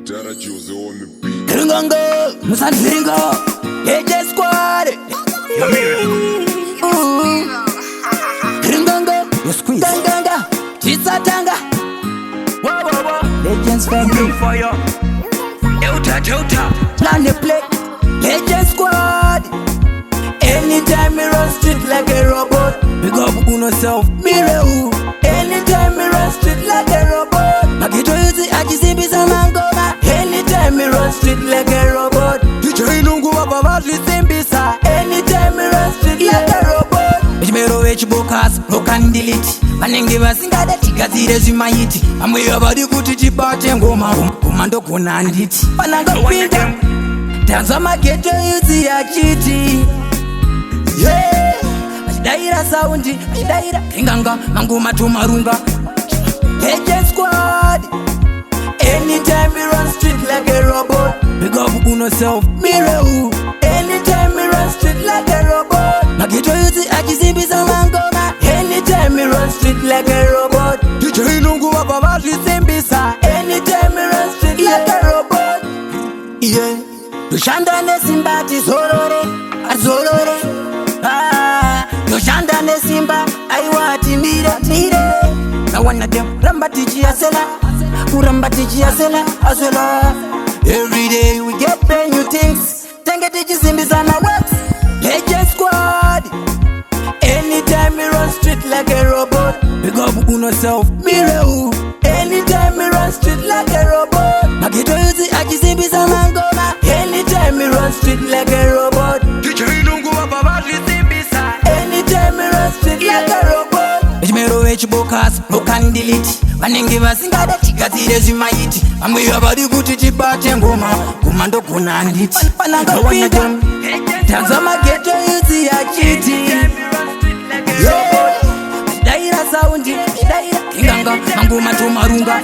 Jara Jose on the beat. Ringongo, Musanzingo, AJ Squad. Ringongo, you squeeze. Tanganga, Chisa Tanga. Whoa, whoa, whoa. Legends family. Fire. Euta. Plan the play. Legends Squad. Anytime me run street like a robot. Big up Uno self, Mireu. Anytime me run street like a robot. Magito yuzi ajisimbi sa mangoma. Anytime me run street like a robot. DJ Lungu wapa vatli simbisa. Anytime me run street like a robot. Ejimero echibokas, rokan delete. Vanenge vasingada tigadzire zvimaiti. Amwe yavadi kuti tibate ngoma. Kumando kuna anditi. Pananga pinda. Tanza mageto yuzi achiti. Yeah, achidaira saundi, achidaira inganga mangoma tumarunga. AJ Squad. Anytime we run street like a robot. Big up Uno self, Mireu. Anytime we run street like a robot. Magito yuzi achizimbisa mangoma. Anytime we run street like a robot. DJ Lungu wapa vatli simbisa. Anytime we run street like a robot. Yeah, Lushanda nesimbati zorore, azorore. Yoshanda nesimba aiwati mire nawana dem ramba tiji asela kuramba tiji asela every day we get brand new things tenge tiji simbiza na works. AJ Squad. Anytime me run street like a robot. Big up Uno self, Mireu. Anytime me run street like a robot. Magito yuzi ajisimbiza mangoma. Anytime me run street like a robot. DJ Lungu wapa vatli simbisa. Anytime me run street like a robot. Ejimero echibokas, rokan delete. Vanenge vasingada tigadzire zvimaiti. Amwe yavadi kuti tibate ngoma. Kumando kuna anditi. Pananga pinda. Tanza mageto yuzi achiti. Yeah, achidaira saundi, achidaira inganga mangoma tumarunga.